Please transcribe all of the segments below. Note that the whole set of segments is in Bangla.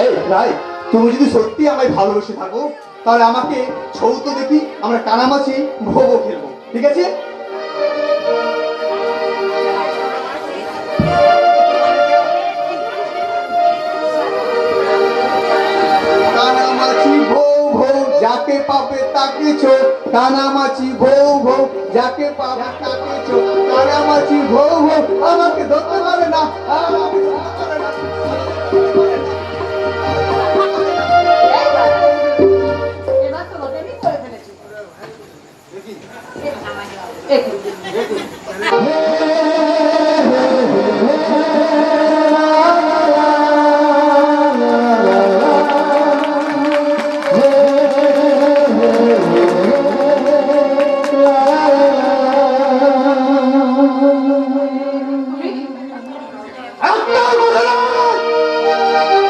এই রাই, তুমি যদি সত্যি আমায় ভালোবেসে থাকো তাহলে আমাকে ছৌ তো দেখি, আমরা কানামাছি ভোগও খেলবো, ঠিক আছে? কানামাছি ভৌ ভৌ যাকে পাবে তাকে ছো, কানামাছি ভৌ ভৌ যাকে পাবে তাকে ছো, কানামাছি ভৌ ভৌ আমাকে ধরতে পারে না, আমাকে ধরতে পারে না।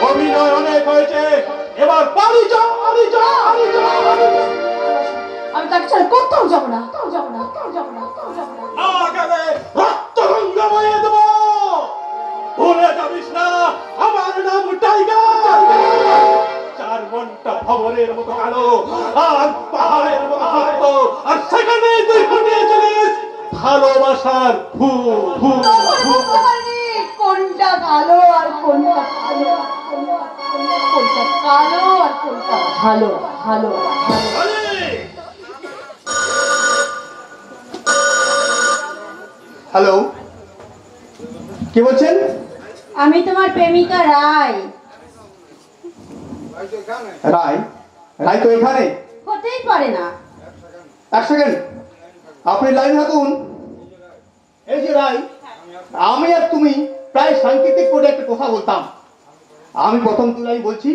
অভিনয় অনেক হয়েছে, এবার বাড়ি যাও, বাড়ি যাও, বাড়ি যাও, বাড়ি যাও। আমি তাকে ছেড়ে কোথাও যাবো না, কোথাও যাবো না, কোথাও যাবো না, কোথাও যাবো না। না গেলে রক্তগঙ্গা বয়ে দেবো। ভুলে যাবিস না আমার নাম টাইগার। চার মনটা ভবরের মতো কালো আর পাহাড়ের মতো শক্ত, আর সেখানে তুই ফুটিয়েছিলিস ভালোবাসার ফুল। বুঝতে পারিনি কোনটা কালো আর কোনটা কালো, কোনটা কালো আর কোনটা ভালো, ভালো, ভালো। হ্যালো, কি বলছেন? আমি তোমার প্রেমিকা রায়। রায়? রায় তো এখানে। হতেই পারে না। এক সেকেন্ড, আপনি লাইন থাকুন। এই যে রায়, আমি আর তুমি প্রায় সাংকেতিক করে একটা কথা বলতাম। আমি প্রথম দু লাইন বলছি,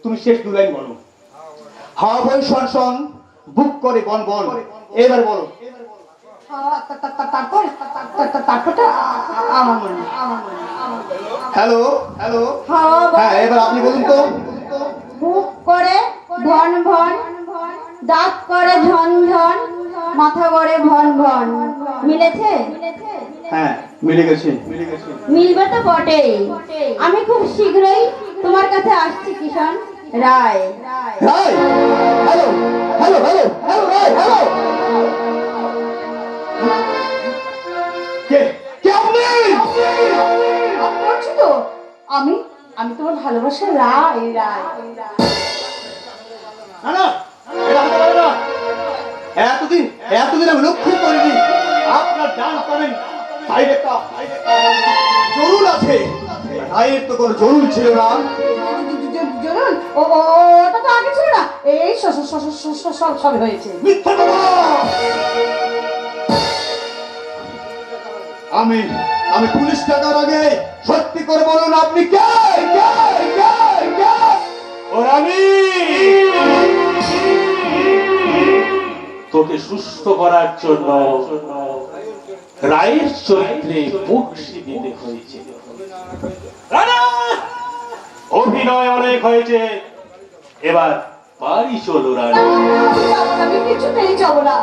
তুমি শেষ দু লাইন বলো। হাওয়া বই শন শন, বুক করে বন বন। এবার বলো। তারপরটা আমার মনে, আমার মনে। হ্যালো হ্যালো, হ্যাঁ এবার আপনি বলুন তো। বুক করে ভন ভন, দাঁত করে ঝন ঝন, মাথা করে ভন ভন। মিলেছে? হ্যাঁ মিলে গেছে। মিলবে তো বটেই। আমি খুব শীঘ্রই তোমার কাছে আসছি কিষণ রায়। রায়, হ্যালো হ্যালো হ্যালো হ্যালো রায়, হ্যালো। কে কে আপনি? বলছি তো আমি, আমি তোমার ভালোবাসা রায়, রায়। না না, এটা হতে পারে না। এতদিন এতদিন আমি লক্ষ্য করিনি আপনার ডান করেন সাইডে একটা জরুল আছে। রায়ের তো কোনো জরুল ছিল না। জরুল ওটা তো আগে ছিল না, এই সব হয়েছে। মিথ্যা কথা। আমি আমি পুলিশ ডাকার আগে সত্যি করে বলুন আপনি কে? কে কে কে? ওর আমি তোকে সুস্থ করার জন্য রায়ের চরিত্রে বক্সি দিতে হয়েছে। অভিনয় অনেক হয়েছে, এবার বাড়ি চলো রানী। আমি কিছুতেই যাবো না।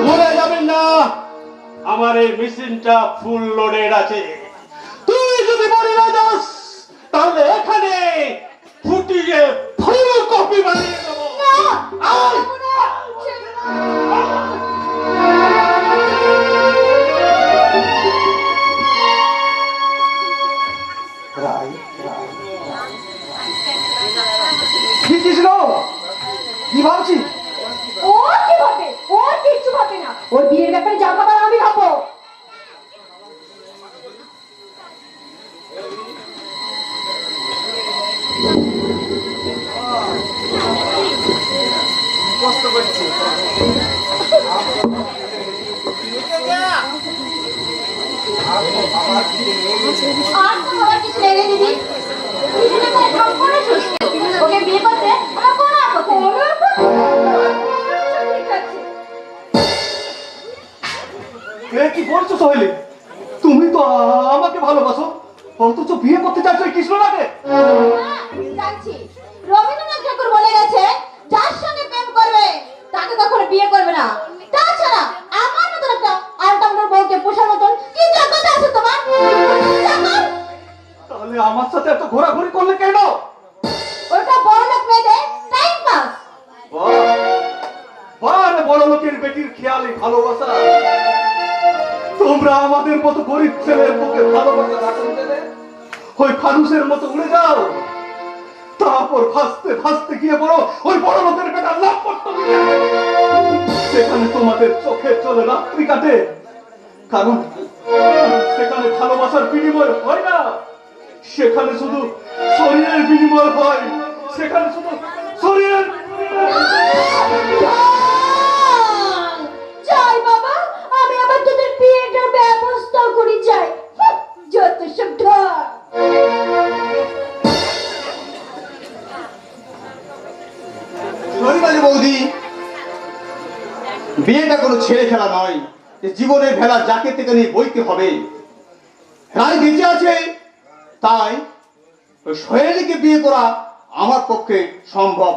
ভুলে যাবেন না আমার এই মেশিনটা ফুল লোডেড আছে। তুই যদি বাড়ি না যাস তাহলে এখানে ফুটিয়ে ফুল কপি বানিয়ে দেবো। কি ভাবছি? ও কি ভাবে? ও কিচ্ছু ভাবে না। ওর বিয়ের ব্যাপারে যা ভাবার আমি ভাববো। কষ্ট করছি। আর তো ভাবার কিছু নেই রে দিদি। কিছুটা করে ঢং করে সুস্থ। ওকে বিয়ে করতে আমার কোনো আপত্তি নেই। ঠিক আছে। কি বলছো সোহেলি? তুমি তো আমাকে ভালোবাসো, অথচ বিয়ে করতে চাইছো এই কৃষ্ণনাকে। জানছি রবীন্দ্রনাথ ঠাকুর বলে গেছে যার সঙ্গে প্রেম করবে তাকে কখনো বিয়ে করবে না। তাছাড়া আমার মতন একটা আলটামোর বউকে পোষার মতন কি যোগ্যতা আছে তোমার? তাহলে আমার সাথে এত ঘোরাঘুরি করলে কেন? ওটা বড় লোক মেয়েদের টাইম পাস। বারে বড় লোকের বেটির খেয়ালি ভালোবাসা। তোমরা আমাদের মতো গরিব ছেলের বুকে ভালোবাসা রাখতে দেবে? ওই ফানুসের মতো উড়ে যাও, তারপর ভাসতে ভাসতে গিয়ে বড় ওই বড় লোকের বেটার লাভ করতে দিবে। সেখানে তোমাদের চোখে চলে রাত্রি কাটে, কারণ সেখানে ভালোবাসার বিনিময় হয় না, সেখানে শুধু শরীরের বিনিময় হয়, সেখানে শুধু শরীরের যাই বাবা, আমি আবার তোদের বিয়েটার ব্যবস্থা করি যাই। যত সব ঢং। শরীরালি বৌদি, বিয়েটা কোনো ছেলে খেলা নয় যে জীবনের ভেলা যাকে থেকে নিয়ে বইতে হবে। রায় বেঁচে আছে, তাই ওই সোহেলিকে বিয়ে করা আমার পক্ষে সম্ভব।